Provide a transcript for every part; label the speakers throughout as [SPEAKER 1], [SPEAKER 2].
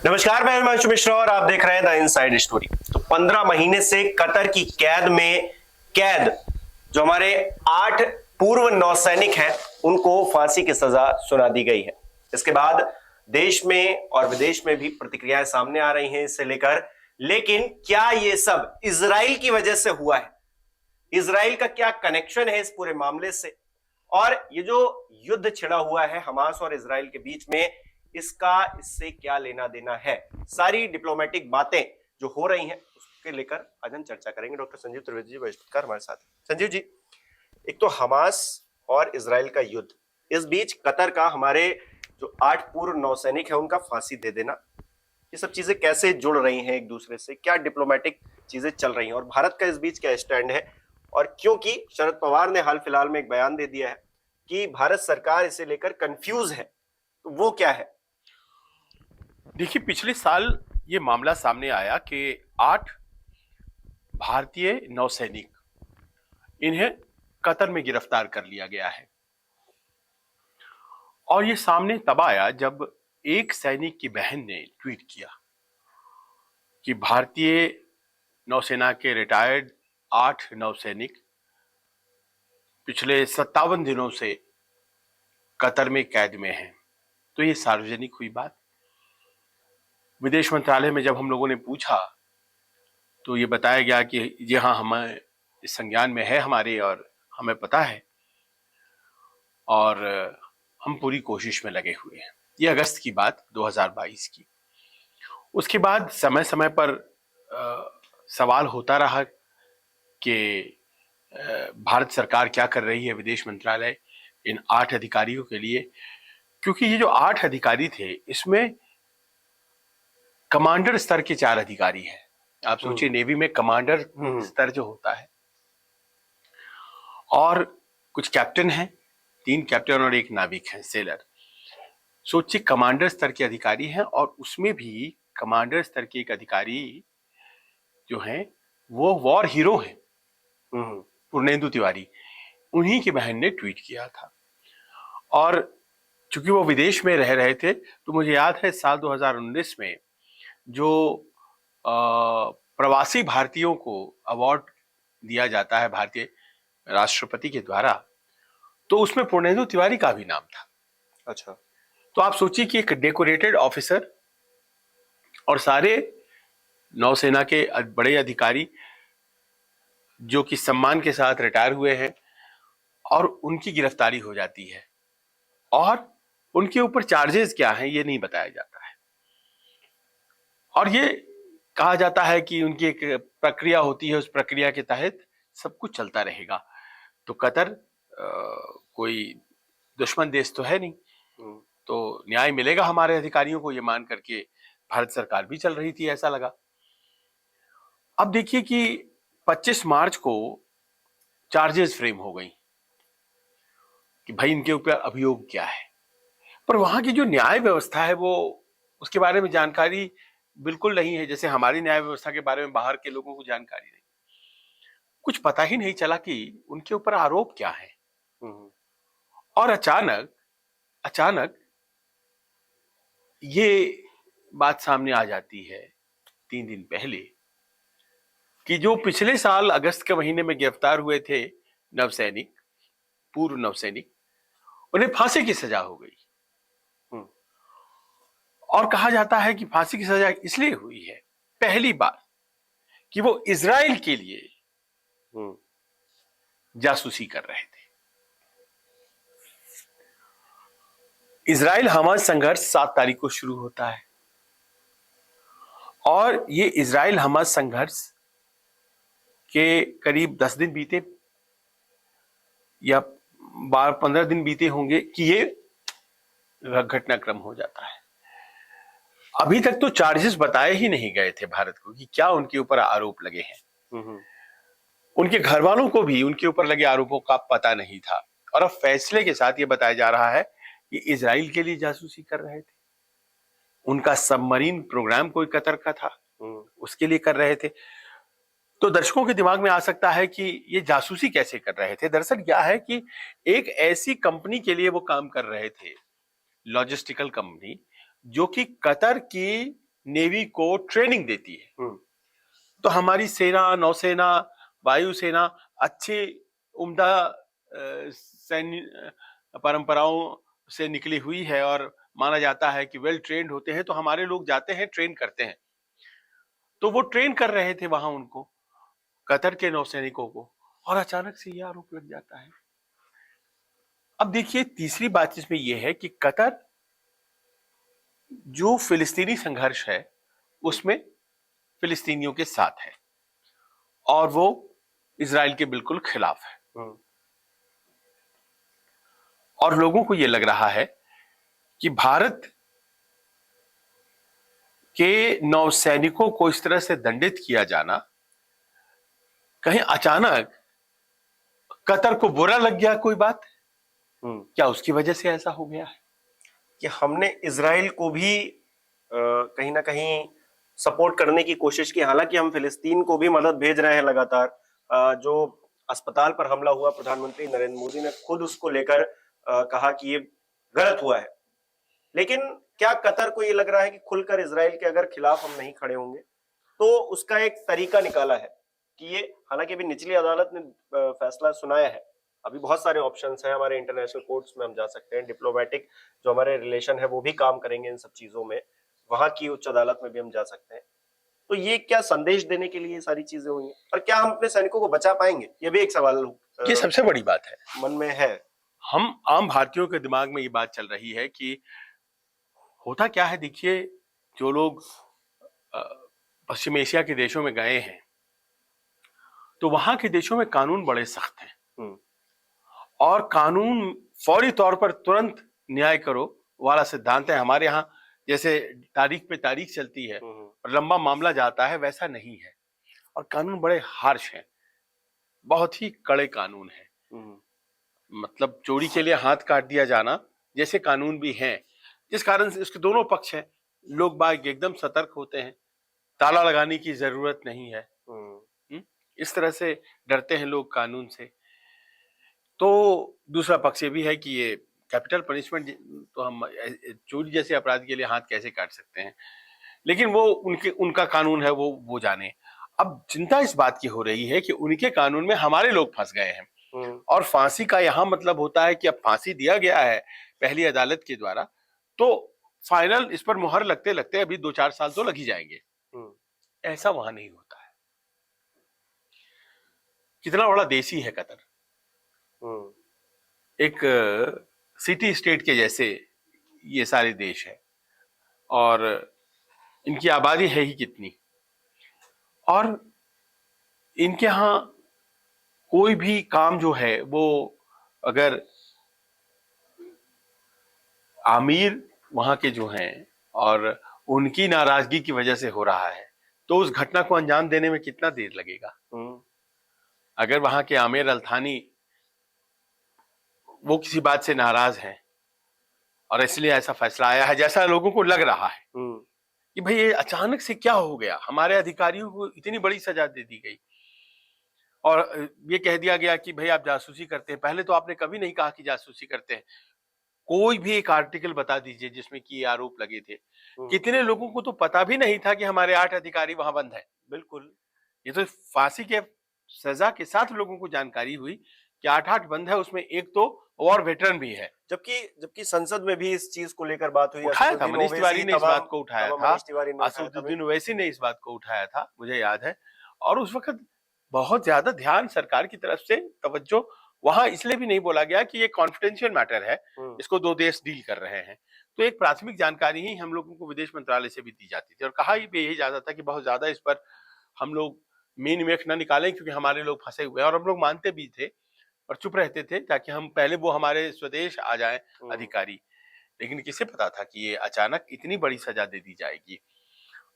[SPEAKER 1] नमस्कार, मैं हिमांशु मिश्रा और आप देख रहे हैं द इनसाइड स्टोरी। तो 15 महीने से कतर की कैद में कैद जो हमारे 8 पूर्व नौसैनिक हैं उनको फांसी की सजा सुना दी गई है। इसके बाद देश में और विदेश में भी प्रतिक्रियाएं सामने आ रही हैं इससे लेकर। लेकिन क्या ये सब इजराइल की वजह से हुआ है? इजराइल का क्या कनेक्शन है इस पूरे मामले से? और ये जो युद्ध छिड़ा हुआ है हमास और इजराइल के बीच में, इससे क्या लेना देना है? सारी डिप्लोमेटिक बातें जो हो रही हैं उसके लेकर आज हम चर्चा करेंगे। डॉक्टर संजीव त्रिवेदी जी वरिष्ठ हमारे साथ। संजीव जी, एक तो हमास और इजराइल का युद्ध, इस बीच कतर का हमारे जो 8 पूर्व नौसैनिक है उनका फांसी दे देना, ये सब चीजें कैसे जुड़ रही हैं एक दूसरे से? क्या डिप्लोमेटिक चीजें चल रही हैं और भारत का इस बीच क्या स्टैंड है? और क्योंकि शरद पवार ने हाल फिलहाल में एक बयान दे दिया है कि भारत सरकार इसे लेकर कंफ्यूज है, तो वो क्या है?
[SPEAKER 2] देखिए, पिछले साल ये मामला सामने आया कि 8 भारतीय नौसैनिक, इन्हें कतर में गिरफ्तार कर लिया गया है। और ये सामने तब आया जब एक सैनिक की बहन ने ट्वीट किया कि भारतीय नौसेना के रिटायर्ड 8 नौसैनिक पिछले 57 दिनों से कतर में कैद में हैं। तो ये सार्वजनिक हुई बात। विदेश मंत्रालय में जब हम लोगों ने पूछा तो ये बताया गया कि जी हाँ, हमें इस संज्ञान में है हमारे और हमें पता है और हम पूरी कोशिश में लगे हुए हैं। ये अगस्त की बात 2022 की। उसके बाद समय समय पर सवाल होता रहा कि भारत सरकार क्या कर रही है, विदेश मंत्रालय इन 8 अधिकारियों के लिए। क्योंकि ये जो 8 अधिकारी थे, इसमें कमांडर स्तर के 4 अधिकारी हैं। आप सोचिए, नेवी में कमांडर स्तर जो होता है, और कुछ कैप्टन हैं, 3 कैप्टन और 1 नाविक हैं, सेलर। सोचिए, कमांडर स्तर के अधिकारी हैं और उसमें भी कमांडर स्तर के एक अधिकारी जो हैं वो वॉर हीरो हैं, पूर्णेंदु तिवारी। उन्हीं की बहन ने ट्वीट किया था। और चूंकि वो विदेश में रह रहे थे, तो मुझे याद है साल 2019 में जो प्रवासी भारतीयों को अवार्ड दिया जाता है भारतीय राष्ट्रपति के द्वारा, तो उसमें पूर्णेंदु तिवारी का भी नाम था।
[SPEAKER 1] अच्छा,
[SPEAKER 2] तो आप सोचिए कि एक डेकोरेटेड ऑफिसर और सारे नौसेना के बड़े अधिकारी जो कि सम्मान के साथ रिटायर हुए हैं, और उनकी गिरफ्तारी हो जाती है और उनके ऊपर चार्जेस क्या हैं ये नहीं बताया जाता है। और ये कहा जाता है कि उनकी एक प्रक्रिया होती है, उस प्रक्रिया के तहत सब कुछ चलता रहेगा। तो कतर कोई दुश्मन देश तो है नहीं, तो न्याय मिलेगा हमारे अधिकारियों को, ये मान करके भारत सरकार भी चल रही थी, ऐसा लगा। अब देखिए कि 25 मार्च को चार्जेस फ्रेम हो गई कि भाई इनके ऊपर अभियोग क्या है। पर वहां की जो न्याय व्यवस्था है वो, उसके बारे में जानकारी बिल्कुल नहीं है। जैसे हमारी न्याय व्यवस्था के बारे में बाहर के लोगों को जानकारी नहीं, कुछ पता ही नहीं चला कि उनके ऊपर आरोप क्या है। और अचानक ये बात सामने आ जाती है 3 दिन पहले कि जो पिछले साल अगस्त के महीने में गिरफ्तार हुए थे नौसैनिक, पूर्व नौसैनिक, उन्हें फांसी की सजा हो गई। और कहा जाता है कि फांसी की सजा इसलिए हुई है, पहली बार, कि वो इजराइल के लिए जासूसी कर रहे थे। इजराइल हमास संघर्ष 7 तारीख को शुरू होता है और ये इजराइल हमास संघर्ष के करीब 10 दिन बीते या 12-15 दिन बीते होंगे कि ये घटनाक्रम हो जाता है। अभी तक तो चार्जेस बताए ही नहीं गए थे भारत को कि क्या उनके ऊपर आरोप लगे हैं। उनके घर वालों को भी उनके ऊपर लगे आरोपों का पता नहीं था। और अब फैसले के साथ ये बताया जा रहा है कि इजराइल के लिए जासूसी कर रहे थे, उनका सबमरीन प्रोग्राम कोई कतर का था, उसके लिए कर रहे थे। तो दर्शकों के दिमाग में आ सकता है कि ये जासूसी कैसे कर रहे थे। दरअसल क्या है कि एक ऐसी कंपनी के लिए वो काम कर रहे थे, लॉजिस्टिकल कंपनी, जो कि कतर की नेवी को ट्रेनिंग देती है।
[SPEAKER 1] हम्म।
[SPEAKER 2] तो हमारी सेना, नौसेना, वायुसेना अच्छी उम्दा सैन्य परंपराओं से निकली हुई है और माना जाता है कि वेल ट्रेंड होते हैं। तो हमारे लोग जाते हैं, ट्रेन करते हैं। तो वो ट्रेन कर रहे थे वहां उनको, कतर के नौसैनिकों को, और अचानक से ये आरोप लग जाता है। अब देखिए, तीसरी बात इसमें यह है कि कतर जो फिलिस्तीनी संघर्ष है उसमें फिलिस्तीनियों के साथ है और वो इजराइल के बिल्कुल खिलाफ है।
[SPEAKER 1] हम्म।
[SPEAKER 2] और लोगों को यह लग रहा है कि भारत के नौसैनिकों को इस तरह से दंडित किया जाना, कहीं अचानक कतर को बुरा लग गया कोई बात, क्या उसकी वजह से ऐसा हो गया है
[SPEAKER 1] कि हमने इजराइल को भी कहीं ना कहीं सपोर्ट करने की कोशिश की। हालांकि हम फिलिस्तीन को भी मदद भेज रहे हैं लगातार। जो अस्पताल पर हमला हुआ, प्रधानमंत्री नरेंद्र मोदी ने खुद उसको लेकर कहा कि ये गलत हुआ है। लेकिन क्या कतर को ये लग रहा है कि खुलकर इजराइल के अगर खिलाफ हम नहीं खड़े होंगे तो उसका एक तरीका निकाला है कि ये, हालांकि अभी निचली अदालत ने फैसला सुनाया है, अभी बहुत सारे ऑप्शंस हैं हमारे इंटरनेशनल कोर्ट्स में, हम जा सकते हैं, डिप्लोमेटिक जो हमारे रिलेशन है वो भी काम करेंगे इन सब चीजों में, वहां की उच्च अदालत में भी हम जा सकते हैं। तो ये क्या संदेश देने के लिए ये सारी चीजें हुई हैं, और क्या हम अपने सैनिकों को बचा पाएंगे, ये भी एक सवाल
[SPEAKER 2] ये सबसे बड़ी बात है
[SPEAKER 1] मन में है।
[SPEAKER 2] हम आम भारतीयों के दिमाग में ये बात चल रही है कि होता क्या है। देखिए, जो लोग पश्चिम एशिया के देशों में गए हैं तो वहां के देशों में कानून बड़े सख्त हैं और कानून फौरी तौर पर तुरंत न्याय करो वाला सिद्धांत है। हमारे यहाँ जैसे तारीख पे तारीख चलती है और लंबा मामला जाता है, वैसा नहीं है। और कानून बड़े हार्श हैं, बहुत ही कड़े कानून हैं। मतलब चोरी के लिए हाथ काट दिया जाना जैसे कानून भी हैं, जिस कारण से इसके दोनों पक्ष हैं। लोग बाग एकदम सतर्क होते हैं, ताला लगाने की जरूरत नहीं है। इस तरह से डरते हैं लोग कानून से। तो दूसरा पक्ष ये भी है कि ये कैपिटल पनिशमेंट, तो हम चोरी जैसे अपराध के लिए हाथ कैसे काट सकते हैं, लेकिन वो उनका कानून है, वो जाने। अब चिंता इस बात की हो रही है कि उनके कानून में हमारे लोग फंस गए हैं। और फांसी का यहां मतलब होता है कि अब फांसी दिया गया है पहली अदालत के द्वारा, तो फाइनल इस पर मुहर लगते लगते अभी 2-4 साल तो लग ही जाएंगे। ऐसा वहां नहीं होता है। कितना बड़ा देशी है कतर, एक सिटी स्टेट के जैसे ये सारे देश है, और इनकी आबादी है ही कितनी। और इनके यहाँ कोई भी काम जो है वो अगर आमिर वहां के जो हैं और उनकी नाराजगी की वजह से हो रहा है, तो उस घटना को अंजाम देने में कितना देर लगेगा। अगर वहां के आमिर अल्थानी वो किसी बात से नाराज हैं और इसलिए ऐसा फैसला आया है, जैसा लोगों को लग रहा है कि भाई ये अचानक से क्या हो गया, हमारे अधिकारियों को इतनी बड़ी सजा दे दी गई और ये कह दिया गया कि भाई आप जासूसी करते हैं। पहले तो आपने कभी नहीं कहा कि जासूसी करते हैं। कोई भी एक आर्टिकल बता दीजिए जिसमें कि आरोप लगे थे। कितने लोगों को तो पता भी नहीं था कि हमारे 8 अधिकारी वहां बंद है। बिल्कुल, ये तो फांसी के सजा के साथ लोगों को जानकारी हुई कि 8-8 बंद है, उसमें एक तो वॉर वेटरन भी है।
[SPEAKER 1] जबकि संसद में भी इस चीज को लेकर बात हुई,
[SPEAKER 2] उठाया था मनीष तिवारी ने इस बात को उठाया था, असदुद्दीन ओवैसी ने इस बात को उठाया था, मुझे याद है। और उस वक्त बहुत ज्यादा ध्यान सरकार की तरफ से, तवज्जो वहां इसलिए भी नहीं बोला गया कि ये कॉन्फिडेंशियल मैटर है, इसको 2 देश डील कर रहे हैं। तो एक प्राथमिक जानकारी ही हम लोगों को विदेश मंत्रालय से भी दी जाती थी और कहा भी यही जाता था कि बहुत ज्यादा इस पर हम लोग मेन मेख न निकालें क्योंकि हमारे लोग फंसे हुए हैं। और हम लोग मानते भी थे और चुप रहते थे ताकि हम पहले वो हमारे स्वदेश आ जाएं अधिकारी। लेकिन किसे पता था कि ये अचानक इतनी बड़ी सजा दे दी जाएगी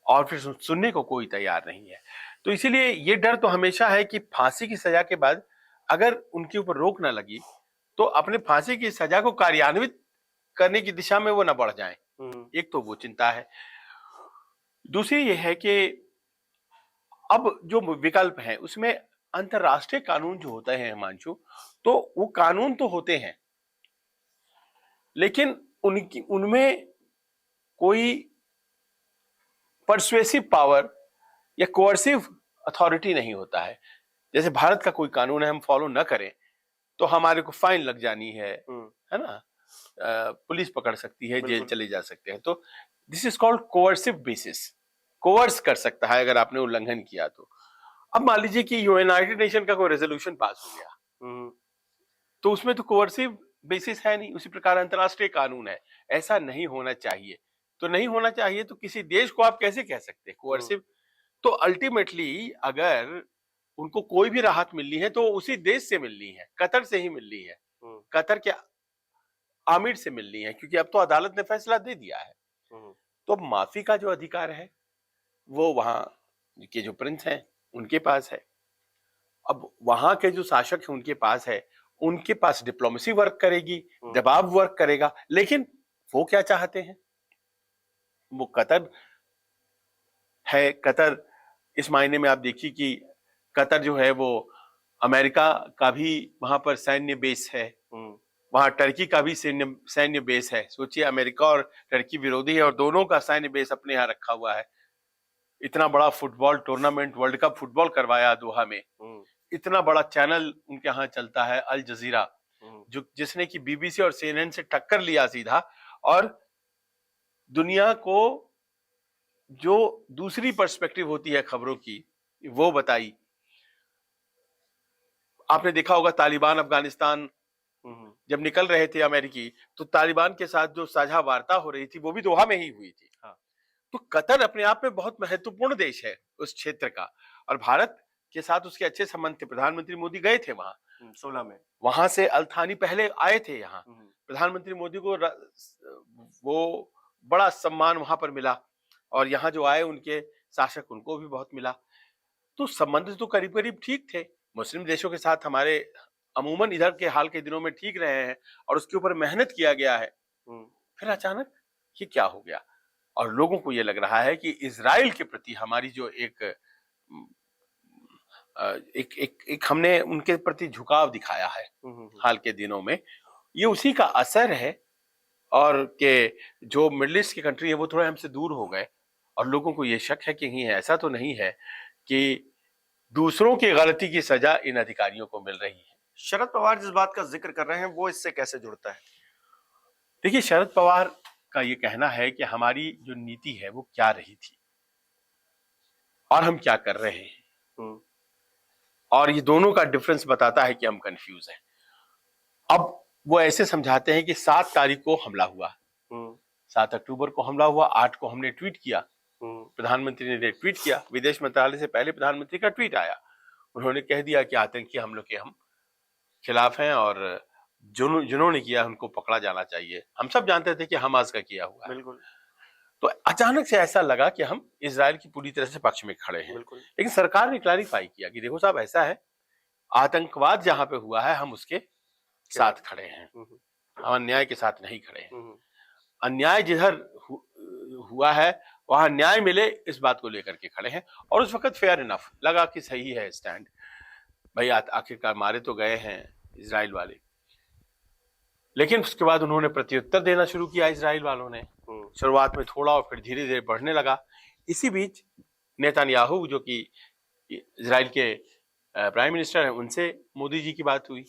[SPEAKER 2] और फिर सुनने को कोई तैयार नहीं है। तो इसीलिए ये डर तो हमेशा है कि फांसी की सजा के बाद अगर उनके ऊपर रोक ना लगी तो अपने फांसी की सजा को कार्यान्वित करने की दिशा में वो ना बढ़ जाएं। एक तो वो चिंता है। दूसरी ये है कि अब जो विकल्प है उसमें अंतरराष्ट्रीय कानून जो होते हैं हिमांशु, तो वो कानून तो होते हैं लेकिन उनमें कोई परसुएसिव पावर या कोअर्सिव अथॉरिटी नहीं होता है। जैसे भारत का कोई कानून है, हम फॉलो न करें तो हमारे को फाइन लग जानी है ना, पुलिस पकड़ सकती है, जेल चले जा सकते हैं। तो this is called coercive basis, cores कर सकता है अगर आपने उल्लंघन किया तो। अब मान लीजिए कि यूनाइटेड नेशन का कोई रेजोल्यूशन पास हो गया, तो उसमें तो कोअर्सिव बेसिस है नहीं। उसी प्रकार अंतरराष्ट्रीय कानून है, ऐसा नहीं होना चाहिए। तो नहीं होना चाहिए तो किसी देश को आप कैसे कह सकते हैं कोअर्सिव? तो अल्टीमेटली अगर उनको कोई भी राहत मिलनी है तो उसी देश से मिलनी है, कतर से ही मिलनी है, कतर के आमिर से मिलनी है, क्योंकि अब तो अदालत ने फैसला दे दिया है। तो माफी का जो अधिकार है वो वहां के जो प्रिंस हैं उनके पास है। अब वहां के जो शासक हैं उनके पास है, उनके पास डिप्लोमेसी वर्क करेगी, दबाव वर्क करेगा। लेकिन वो क्या चाहते हैं? वो कतर है। कतर इस मायने में आप देखिए कि कतर जो है वो अमेरिका का भी वहां पर सैन्य बेस है, वहां टर्की का भी सैन्य बेस है। सोचिए, अमेरिका और टर्की विरोधी है और दोनों का सैन्य बेस अपने यहाँ रखा हुआ है। इतना बड़ा football tournament, world cup football करवाया दोहा में, इतना बड़ा चैनल उनके यहाँ चलता है, अल जजीरा, जो जिसने कि बीबीसी और सीएनएन से टक्कर लिया सीधा, और दुनिया को जो दूसरी पर्सपेक्टिव होती है खबरों की वो बताई। आपने देखा होगा तालिबान अफगानिस्तान जब निकल रहे थे अमेरिकी, तो तालिबान के साथ जो साझा वार्ता हो रही थी वो भी दोहा में ही हुई थी। तो कतर अपने आप में बहुत महत्वपूर्ण देश है उस क्षेत्र का, और भारत के साथ उसके अच्छे संबंध थे। प्रधानमंत्री मोदी गए थे वहां 16 में, वहां से अल्थानी पहले आए थे यहाँ। प्रधानमंत्री मोदी को वो बड़ा सम्मान वहां पर मिला, और यहाँ जो आए उनके शासक, उनको भी बहुत मिला। तो संबंध तो करीब करीब ठीक थे। मुस्लिम देशों के साथ हमारे अमूमन इधर के हाल के दिनों में ठीक रहे हैं, और उसके ऊपर मेहनत किया गया है। फिर अचानक ये क्या हो गया? और लोगों को ये लग रहा है कि इजराइल के प्रति हमारी जो एक हमने उनके प्रति झुकाव दिखाया है हाल के दिनों में, ये उसी का असर है। और के जो मिडिल ईस्ट की कंट्री है वो थोड़े हमसे दूर हो गए, और लोगों को ये शक है कि नहीं, ऐसा तो नहीं है कि दूसरों की गलती की सजा इन अधिकारियों को मिल रही है।
[SPEAKER 1] शरद पवार जिस बात का जिक्र कर रहे हैं वो इससे कैसे जुड़ता है?
[SPEAKER 2] देखिए, शरद पवार का ये कहना है कि हमारी जो नीति है वो क्या रही थी और हम क्या कर रहे हैं, और ये दोनों का डिफरेंस बताता है कि हम कंफ्यूज हैं। अब वो ऐसे समझाते हैं कि 7 तारीख को हमला हुआ, 7 अक्टूबर को हमला हुआ, 8 को हमने ट्वीट किया, प्रधानमंत्री ने ट्वीट किया, विदेश मंत्रालय से पहले प्रधानमंत्री का ट्वीट आया, उन्होंने कह दिया कि आतंकी हमलों के हम खिलाफ हैं और जिन्होंने किया उनको पकड़ा जाना चाहिए। हम सब जानते थे कि हमास का किया हुआ है। बिल्कुल। तो अचानक से ऐसा लगा कि हम इजराइल की पूरी तरह से पक्ष में खड़े हैं। लेकिन सरकार ने क्लैरिफाई किया कि देखो साहब, ऐसा है, आतंकवाद जहां पे हुआ है हम उसके साथ खड़े हैं, हम अन्याय के साथ नहीं खड़े हैं। अन्याय जिधर हुआ है वहां न्याय मिले, इस बात को लेकर के खड़े हैं। और उस वक्त फेयर इनफ लगा कि सही है स्टैंड, भाई आखिरकार मारे तो गए हैं इजराइल वाले। लेकिन उसके बाद उन्होंने प्रत्युत्तर देना शुरू किया इजराइल वालों ने, शुरुआत में थोड़ा और फिर धीरे धीरे बढ़ने लगा। इसी बीच नेतन्याहू जो कि इजराइल के प्राइम मिनिस्टर हैं, उनसे मोदी जी की बात हुई।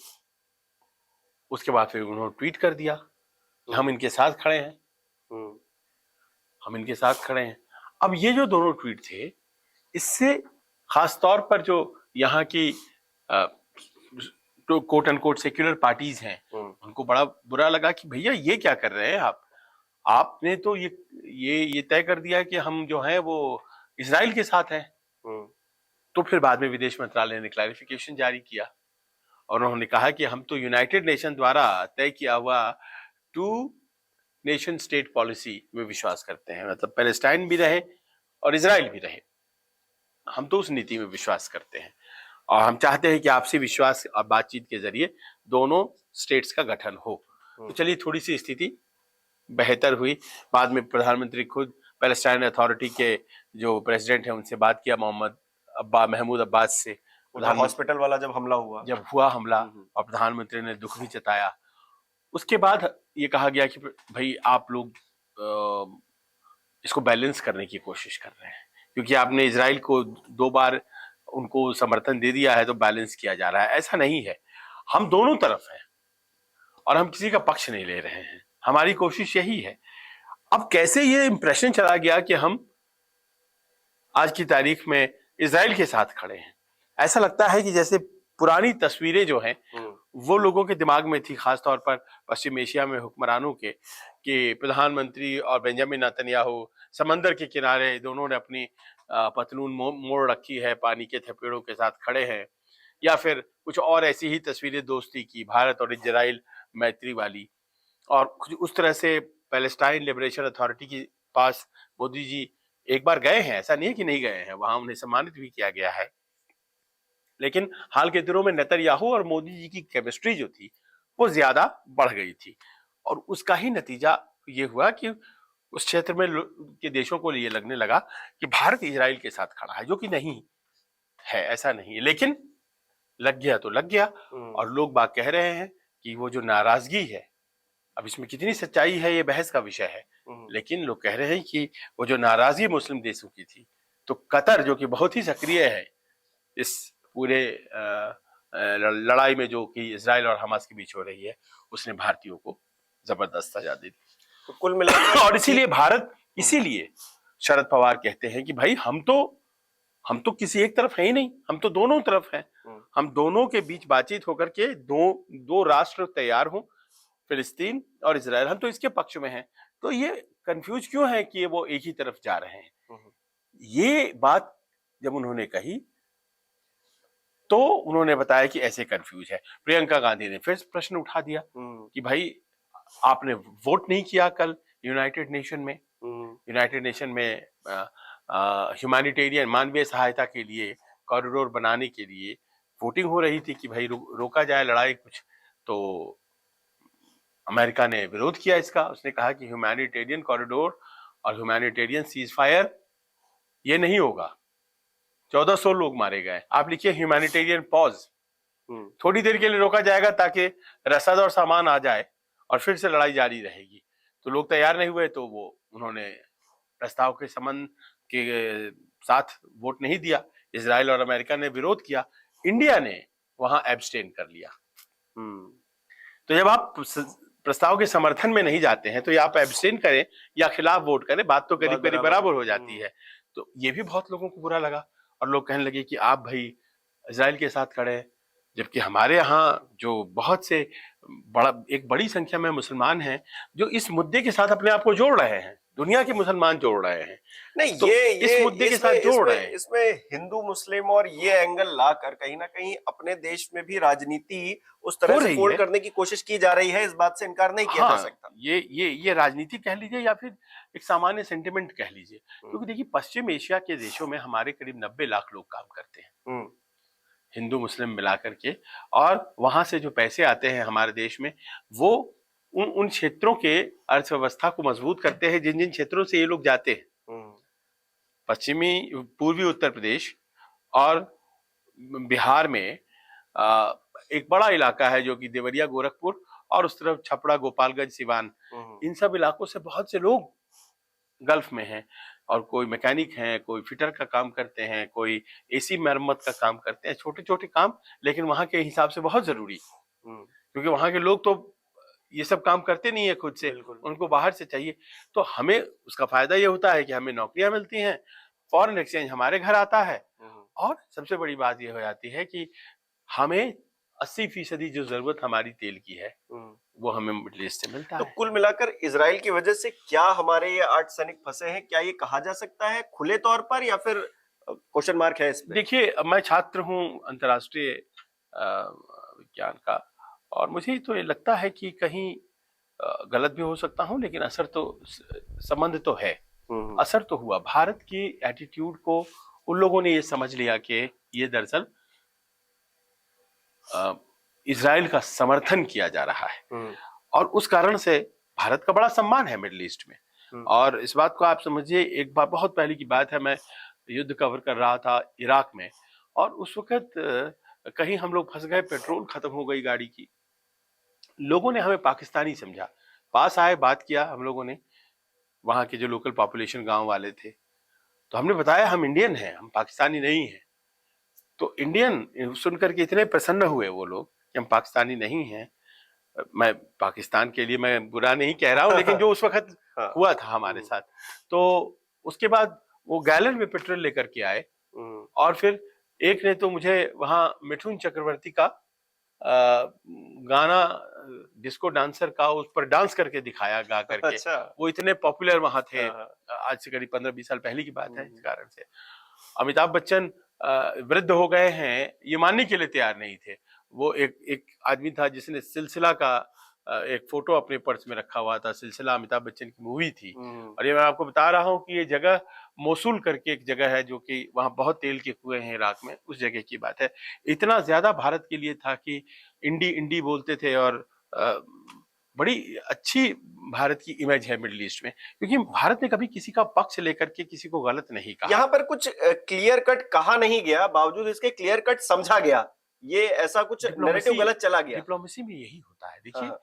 [SPEAKER 2] उसके बाद फिर उन्होंने ट्वीट कर दिया कि हम इनके साथ खड़े हैं, हम इनके साथ खड़े हैं। अब ये जो दोनों ट्वीट थे, इससे खास तौर पर जो यहाँ की quote end quote secular parties हैं, उनको बड़ा बुरा लगा कि भैया ये क्या कर रहे हैं आपने तो ये तय कर दिया कि हम जो हैं वो इजराइल के साथ हैं। तो फिर बाद में विदेश मंत्रालय ने क्लैरिफिकेशन जारी किया और उन्होंने कहा कि हम तो यूनाइटेड नेशन द्वारा तय किया हुआ 2 नेशन स्टेट पॉलिसी में विश्वास करते हैं, मतलब पैलेस्टाइन भी रहे और इजराइल भी रहे, हम तो उस नीति में विश्वास करते हैं और हम चाहते हैं कि आपसी विश्वास और बातचीत के जरिए दोनों स्टेट्स का गठन हो। तो चलिए, थोड़ी सी स्थिति बेहतर हुई। बाद में प्रधानमंत्री खुद पैलेस्टाइन अथॉरिटी के जो प्रेसिडेंट हैं उनसे बात किया, महमूद अब्बास से।
[SPEAKER 1] हॉस्पिटल वाला जब हुआ
[SPEAKER 2] हमला और प्रधानमंत्री ने दुख भी जताया। उसके बाद ये कहा गया कि भाई आप लोग इसको बैलेंस करने की कोशिश कर रहे हैं, क्योंकि आपने इजराइल को 2 बार उनको समर्थन दे दिया है तो बैलेंस किया जा रहा है। ऐसा नहीं है, हम दोनों तरफ हैं और हम किसी का पक्ष नहीं ले रहे हैं, हमारी कोशिश यही है। अब कैसे ये इंप्रेशन चला गया कि हम आज की तारीख में इजराइल के साथ खड़े हैं, ऐसा लगता है कि जैसे पुरानी तस्वीरें जो हैं वो लोगों के दिमाग में थी, खासतौर पर पश्चिम एशिया में हुक्मरानों के, कि प्रधानमंत्री और बेंजामिन नेतन्याहू समंदर के किनारे दोनों ने अपनी पतलून मोड़ रखी है, पानी के थपेड़ों के साथ खड़े हैं, या फिर कुछ और ऐसी ही तस्वीरें दोस्ती की, भारत और इजराइल मैत्री वाली। और कुछ उस तरह से पैलेस्टाइन लिबरेशन अथॉरिटी के पास मोदी जी एक बार गए हैं, ऐसा नहीं है कि नहीं गए हैं, वहां उन्हें सम्मानित भी किया गया है। लेकिन हाल के दिनों में नेतन्याहू और मोदी जी की केमिस्ट्री जो थी वो ज्यादा बढ़ गई थी, और उसका ही नतीजा ये हुआ कि उस क्षेत्र में के देशों को ये लगने लगा कि भारत इजराइल के साथ खड़ा है, जो कि नहीं है, ऐसा नहीं है। लेकिन लग गया तो लग गया, और लोग बात कह रहे हैं कि वो जो नाराजगी है, अब इसमें कितनी सच्चाई है ये बहस का विषय है, लेकिन लोग कह रहे हैं कि वो जो नाराजगी मुस्लिम देशों की थी, तो कतर जो कि बहुत ही सक्रिय है इस पूरे लड़ाई में जो कि इजराइल और हमास के बीच हो रही है, उसने भारतीयों को जबरदस्त सजा दी।
[SPEAKER 1] तो कुल मिलाकर
[SPEAKER 2] और इसीलिए भारत, इसीलिए शरद पवार कहते हैं कि भाई हम तो किसी एक तरफ है ही नहीं, हम तो दोनों तरफ हैं, हम दोनों के बीच बातचीत होकर के दो राष्ट्र तैयार हों, फिलिस्तीन और इजराइल, हम तो इसके पक्ष में हैं। तो ये कंफ्यूज क्यों है कि वो एक ही तरफ जा रहे हैं? ये बात जब उन्होंने कही तो उन्होंने बताया कि ऐसे कंफ्यूज है। प्रियंका गांधी ने फिर प्रश्न उठा दिया कि भाई आपने वोट नहीं किया कल यूनाइटेड नेशन में, यूनाइटेड नेशन में ह्यूमैनिटेरियन मानवीय सहायता के लिए कॉरिडोर बनाने के लिए वोटिंग हो रही थी कि भाई रोका जाए लड़ाई कुछ, तो अमेरिका ने विरोध किया इसका। उसने कहा कि ह्यूमैनिटेरियन कॉरिडोर और ह्यूमैनिटेरियन सीज फायर ये नहीं होगा, 1400 लोग मारे गए, आप लिखिए ह्यूमैनिटेरियन पॉज, थोड़ी देर के लिए रोका जाएगा ताकि रसद और सामान आ जाए और फिर से लड़ाई जारी रहेगी। तो लोग तैयार नहीं हुए, तो वो उन्होंने प्रस्ताव के संबंध के साथ वोट नहीं दिया। इजराइल और अमेरिका ने विरोध किया, इंडिया ने वहां एब्सटेन कर लिया। तो जब आप प्रस्ताव के समर्थन में नहीं जाते हैं तो या आप एब्सटेन करें या खिलाफ वोट करें, बात तो करीब करीब बराबर हो जाती है। तो ये भी बहुत लोगों को बुरा लगा और लोग कहने लगे कि आप भाई इजराइल के साथ खड़े हैं, जबकि हमारे यहाँ जो बहुत से एक बड़ी संख्या में मुसलमान हैं जो इस मुद्दे के साथ अपने आप को जोड़ रहे हैं, दुनिया के मुसलमान जोड़ रहे हैं।
[SPEAKER 1] नहीं,
[SPEAKER 2] तो
[SPEAKER 1] ये
[SPEAKER 2] इस मुद्दे के साथ जोड़ रहे हैं।
[SPEAKER 1] इसमें हिंदू मुस्लिम और ये एंगल लाकर कहीं ना कहीं अपने देश में भी राजनीति उस तरह से फोल्ड करने की कोशिश की जा रही है, इस बात से इनकार नहीं किया जा सकता।
[SPEAKER 2] ये राजनीति कह लीजिए या फिर एक सामान्य सेंटिमेंट कह लीजिए, क्योंकि देखिए पश्चिम एशिया के देशों में हमारे करीब 90 लाख लोग काम करते हैं, हिंदू मुस्लिम मिलाकर के, और वहां से जो पैसे आते हैं हमारे देश में वो उन क्षेत्रों के अर्थव्यवस्था को मजबूत करते हैं जिन जिन क्षेत्रों से ये लोग जाते हैं। पश्चिमी पूर्वी उत्तर प्रदेश और बिहार में एक बड़ा इलाका है जो कि देवरिया गोरखपुर और उस तरफ छपरा गोपालगंज सिवान, इन सब इलाकों से बहुत से लोग गल्फ में हैं, और कोई मैकेनिक हैं, कोई फिटर का काम करते हैं, कोई एसी मरम्मत का काम करते हैं, छोटे छोटे काम, लेकिन वहां के हिसाब से बहुत जरूरी, क्योंकि वहां के लोग तो ये सब काम करते नहीं है खुद से, उनको बाहर से चाहिए। तो हमें उसका फायदा ये होता है कि हमें नौकरियां मिलती हैं, फॉरेन एक्सचेंज हमारे घर आता है, और सबसे बड़ी बात ये हो जाती है कि हमें 80% जो जरूरत हमारी तेल की है वो हमें मिडिल ईस्ट से मिलता है।
[SPEAKER 1] तो कुल मिलाकर इजराइल की वजह से क्या हमारे ये 8 सैनिक फंसे हैं, क्या ये कहा जा सकता है खुले तौर पर, या फिर क्वेश्चन मार्क है इस पे?
[SPEAKER 2] देखिए, मैं छात्र हूं अंतर्राष्ट्रीय विज्ञान का, और मुझे तो ये लगता है कि कहीं गलत भी हो सकता हूं, लेकिन असर तो, संबंध तो है, असर तो हुआ। भारत की एटीट्यूड को उन लोगों ने ये समझ लिया कि ये दरअसल इजराइल का समर्थन किया जा रहा है, और उस कारण से भारत का बड़ा सम्मान है मिडिल ईस्ट में। और इस बात को आप समझिए, एक बार बहुत पहले की बात है, मैं युद्ध कवर कर रहा था इराक में, और उस वक्त कहीं हम लोग फंस गए, पेट्रोल खत्म हो गई गाड़ी की, लोगों ने हमें पाकिस्तानी समझा, पास आए, बात किया हम लोगों ने, वहाँ के जो लोकल पॉपुलेशन गांव वाले थे। तो हमने बताया हम इंडियन हैं, हम पाकिस्तानी नहीं हैं। तो इंडियन सुनकर के इतने प्रसन्न हुए वो लोग कि हम पाकिस्तानी नहीं हैं। मैं पाकिस्तान के लिए मैं बुरा नहीं कह रहा हूँ, लेकिन जो उस वक्त
[SPEAKER 1] हाँ।
[SPEAKER 2] हुआ था हमारे साथ, तो उसके बाद वो गैलन में पेट्रोल लेकर के आए। और फिर एक ने तो मुझे वहां मिठुन चक्रवर्ती का गाना, डिस्को डांसर का, उस पर डांस करके दिखाया गा करके।
[SPEAKER 1] अच्छा।
[SPEAKER 2] वो इतने पॉपुलर वहां थे।
[SPEAKER 1] हाँ।
[SPEAKER 2] आज से करीब 15-20 साल पहले की बात है। इस कारण से अमिताभ बच्चन वृद्ध हो गए हैं ये मानने के लिए तैयार नहीं थे। वो एक आदमी था जिसने सिलसिला का एक फोटो अपने पर्स में रखा हुआ था। सिलसिला अमिताभ बच्चन की मूवी थी। और ये मैं आपको बता रहा हूँ कि ये जगह मोसुल करके एक जगह है, जो कि वहाँ बहुत तेल के कुएं हैं इराक में, उस जगह की बात है। इतना ज्यादा भारत के लिए था कि इंडी इंडी बोलते थे। और बड़ी अच्छी भारत की इमेज है मिडिल ईस्ट में, क्योंकि भारत ने कभी किसी का पक्ष लेकर के किसी को गलत नहीं कहा।
[SPEAKER 1] यहाँ पर कुछ क्लियर कट कहा नहीं गया, बावजूद इसके क्लियर कट समझा गया। ये ऐसा कुछ नैरेटिव गलत चला गया।
[SPEAKER 2] डिप्लोमेसी में यही होता है। देखिए,
[SPEAKER 1] हाँ।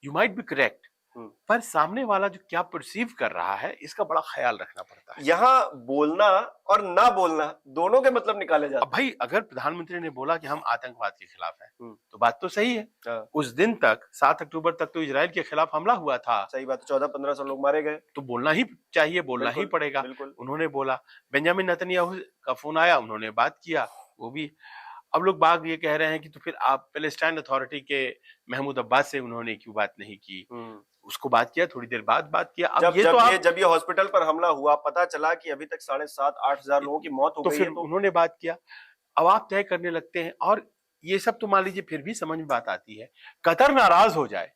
[SPEAKER 2] यू माइट बी करेक्ट, पर सामने वाला जो क्या परसीव कर रहा है इसका बड़ा ख्याल रखना पड़ता है।
[SPEAKER 1] यहाँ बोलना और ना बोलना दोनों के मतलब निकाले जाते
[SPEAKER 2] अब भाई, अगर प्रधानमंत्री ने बोला कि हम आतंकवाद के खिलाफ हैं,
[SPEAKER 1] हैं।
[SPEAKER 2] तो बात तो सही है।
[SPEAKER 1] हाँ।
[SPEAKER 2] उस दिन तक 7 अक्टूबर तक तो इजराइल के खिलाफ हमला हुआ था।
[SPEAKER 1] सही बात है, 14-15 लोग मारे गए।
[SPEAKER 2] तो बोलना ही चाहिए, बोलना ही
[SPEAKER 1] बिल्कुल,
[SPEAKER 2] पड़ेगा।
[SPEAKER 1] बिल्कुल।
[SPEAKER 2] उन्होंने बोला। बेंजामिन नेतन्याहू का फोन आया, उन्होंने बात किया, वो भी। अब लोग बाग ये कह रहे हैं कि तो फिर आप पैलेस्टाइन अथॉरिटी के महमूद अब्बास से उन्होंने क्यों बात नहीं की। उसको बात किया, थोड़ी देर बाद बात किया। अब
[SPEAKER 1] जब ये हॉस्पिटल पर हमला हुआ, पता चला कि अभी तक 7,500-8 हजार लोगों की मौत हो गई है,
[SPEAKER 2] फिर उन्होंने बात किया। अब आप तय करने लगते हैं, और ये सब तो मान लीजिए फिर भी समझ में बात आती है। कतर नाराज हो जाए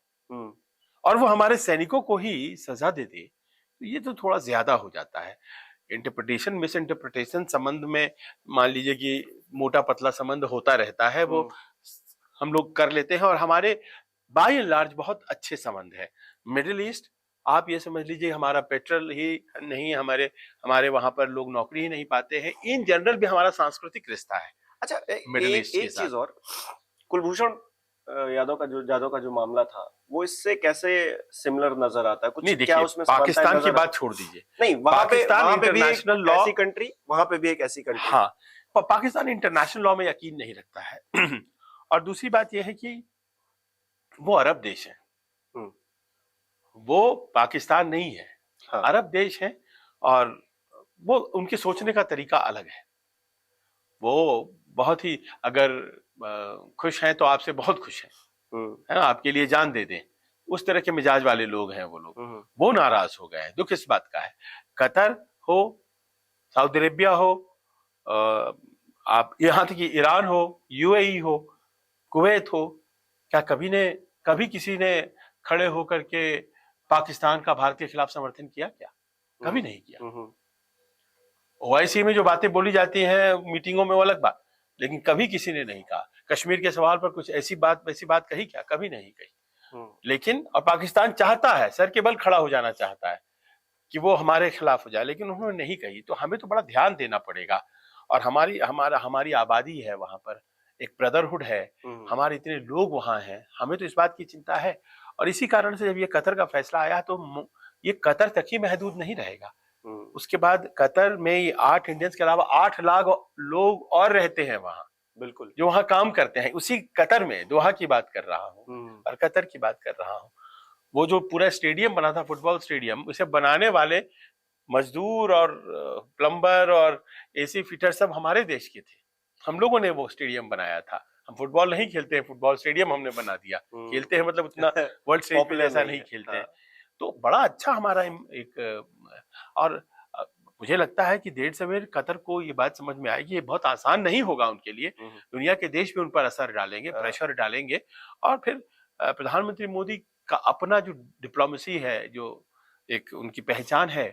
[SPEAKER 2] और वो हमारे सैनिकों को ही सजा दे दे, तो ये तो थोड़ा ज्यादा हो जाता है। इंटरप्रिटेशन मिस इंटरप्रिटेशन संबंध में मान लीजिए कि मोटा पतला संबंध होता रहता है, वो हम लोग कर लेते हैं। और हमारे बाय एंड लार्ज बहुत अच्छे संबंध है। मिडिल ईस्ट, आप ये समझ लीजिए हमारा पेट्रोल ही नहीं, हमारे वहां पर लोग नौकरी ही नहीं पाते हैं। इन जनरल भी हमारा सांस्कृतिक रिश्ता है।
[SPEAKER 1] अच्छा,
[SPEAKER 2] मिडिल ईस्ट
[SPEAKER 1] एक चीज और, कुलभूषण जाधव का जो मामला था, वो इससे कैसे सिमिलर नजर आता है? कुछ
[SPEAKER 2] नहीं,
[SPEAKER 1] क्या
[SPEAKER 2] देखिए,
[SPEAKER 1] उसमें
[SPEAKER 2] पाकिस्तान की बात छोड़ दीजिए।
[SPEAKER 1] नहीं, वहां पे भी
[SPEAKER 2] इंटरनेशनल लॉ,
[SPEAKER 1] ऐसी कंट्री, वहां पे भी एक ऐसी कंट्री।
[SPEAKER 2] हाँ, पाकिस्तान इंटरनेशनल लॉ में यकीन नहीं रखता है। और दूसरी बात यह है कि वो अरब देश है, वो पाकिस्तान नहीं है।
[SPEAKER 1] हाँ।
[SPEAKER 2] अरब देश है, और वो उनके सोचने का तरीका अलग है। वो बहुत ही, अगर खुश हैं तो आपसे बहुत खुश हैं, है ना, आपके लिए जान दे दें, उस तरह के मिजाज वाले लोग हैं वो लोग। वो नाराज हो गए हैं। दुख इस बात का है, कतर हो, सऊदी अरेबिया हो, आप यहाँ तक कि ईरान हो, यूएई हो, कुवैत हो, क्या कभी किसी ने खड़े होकर के पाकिस्तान का भारत के खिलाफ समर्थन किया? क्या कभी नहीं किया। ओआईसी में जो बातें बोली जाती हैं मीटिंगों में, वो अलग बात, लेकिन कभी किसी ने नहीं कहा। कश्मीर के सवाल पर कुछ ऐसी बात कही क्या? कभी नहीं कही। लेकिन और पाकिस्तान चाहता है, सर के बल खड़ा हो जाना चाहता है कि वो हमारे खिलाफ हो जाए, लेकिन उन्होंने नहीं कही। तो हमें तो बड़ा ध्यान देना पड़ेगा। और हमारी आबादी है वहां पर, एक ब्रदरहुड है, हमारे इतने लोग वहां हैं, हमें तो इस बात की चिंता है। और इसी कारण से जब ये कतर का फैसला आया, तो ये कतर तक ही महदूद नहीं रहेगा। उसके बाद कतर में ये 8 इंडियंस के अलावा 8 लाख लोग और रहते हैं वहां,
[SPEAKER 1] बिल्कुल,
[SPEAKER 2] जो वहां काम करते हैं। उसी कतर में, दोहा की बात कर रहा हूँ और कतर की बात कर रहा हूँ। वो जो पूरा स्टेडियम बना था, फुटबॉल स्टेडियम, उसे बनाने वाले मजदूर और प्लम्बर और एसी फिटर सब हमारे देश के थे। हम लोगों ने वो स्टेडियम बनाया था। हम फुटबॉल नहीं खेलते हैं, फुटबॉल स्टेडियम हमने बना दिया। खेलते हैं मतलब उतना वर्ल्ड स्टेज पे ऐसा नहीं खेलते हैं। तो बड़ा अच्छा हमारा एक, और मुझे लगता है कि देर सवेर कतर को ये बात समझ में आएगी। ये बहुत आसान नहीं होगा उनके लिए। दुनिया के देश भी उन पर असर डालेंगे, प्रेशर डालेंगे, और फिर प्रधानमंत्री मोदी का अपना जो डिप्लोमेसी है, जो एक उनकी पहचान है,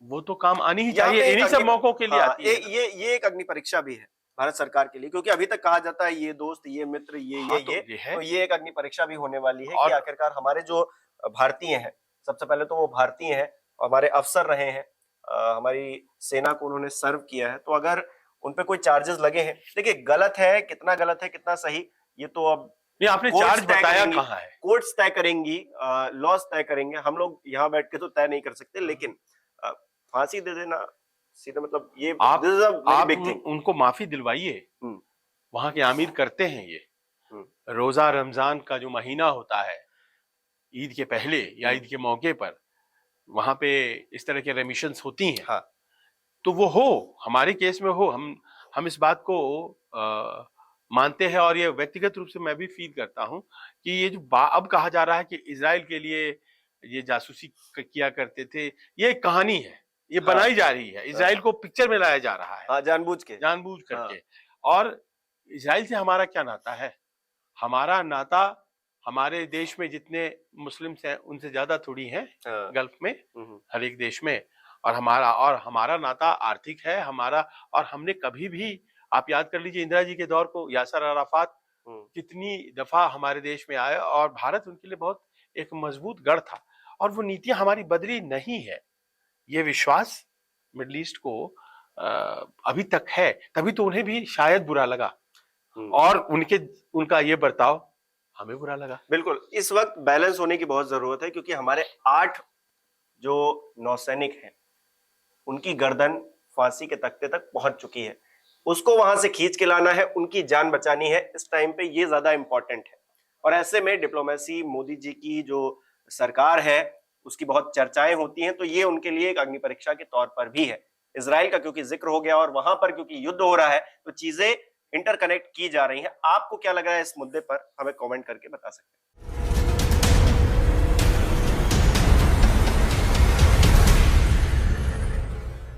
[SPEAKER 2] वो तो काम आनी ही चाहिए। इन्हीं सब मौकों के लिए आती है।
[SPEAKER 1] ये एक अग्नि परीक्षा भी है भारत सरकार के लिए, क्योंकि अभी तक कहा जाता है ये दोस्त, ये मित्र, तो ये एक अग्नि परीक्षा भी होने वाली है कि आखिरकार हमारे जो भारतीय हैं, सबसे पहले तो वो भारतीय हैं, हमारे अफसर रहे हैं, हमारी सेना को उन्होंने सर्व किया है, तो अगर उन पे कोई चार्जेस लगे हैं, देखिए गलत है, कितना गलत है कितना सही, ये तो अब
[SPEAKER 2] नहीं, आपने चार्ज बताया कहाँ है?
[SPEAKER 1] कोर्ट्स तय करेंगी, लॉज तय करेंगे। हम लोग यहाँ बैठ के तो तय नहीं कर सकते, लेकिन फांसी दे देना सीधा, मतलब ये
[SPEAKER 2] आप
[SPEAKER 1] this is a very big thing।
[SPEAKER 2] उनको माफी दिलवाइए। वहां के आमिर करते हैं ये। रोजा रमजान का जो महीना होता है ईद के पहले या ईद के मौके पर, वहां पे इस तरह के रेमिशंस होती हैं।
[SPEAKER 1] हाँ।
[SPEAKER 2] तो वो हो, हमारे केस में हो, हम इस बात को मानते हैं। और ये व्यक्तिगत रूप से मैं भी फील करता हूं कि ये जो अब कहा जा रहा है कि इजराइल के लिए ये जासूसी किया करते थे, ये एक कहानी है, ये बनाई जा रही है। इजराइल को पिक्चर में लाया जा रहा है,
[SPEAKER 1] जानबूझ
[SPEAKER 2] करके। और इजराइल से हमारा क्या नाता है? हमारा नाता हमारे देश में जितने मुस्लिम्स हैं उनसे ज्यादा थोड़ी हैं गल्फ में, हर एक देश में। और हमारा नाता आर्थिक है हमारा। और हमने कभी भी, आप याद कर लीजिए इंदिरा जी के दौर को, यासर अराफात कितनी दफा हमारे देश में आए और भारत उनके लिए बहुत एक मजबूत गढ़ था। और वो नीतियां हमारी बदली नहीं है, ये विश्वास मिडल ईस्ट को अभी तक है। तभी तो उन्हें भी शायद बुरा लगा और उनका ये बर्ताव हमें बुरा लगा।
[SPEAKER 1] बिल्कुल, इस वक्त बैलेंस होने की बहुत जरूरत है, क्योंकि हमारे 8 जो नौसैनिक हैं उनकी गर्दन फांसी के तख्ते तक पहुंच चुकी है। उसको वहां से खींच के लाना है, उनकी जान बचानी है। इस टाइम पे ये ज्यादा इंपॉर्टेंट है। और ऐसे में डिप्लोमेसी, मोदी जी की जो सरकार है उसकी बहुत चर्चाएं होती हैं, तो ये उनके लिए एक अग्नि परीक्षा के तौर पर भी है। इजराइल का क्योंकि जिक्र हो गया और वहां पर क्योंकि युद्ध हो रहा है, तो चीजें इंटरकनेक्ट की जा रही हैं। आपको क्या लग रहा है इस मुद्दे पर, हमें कमेंट करके बता सकते हैं।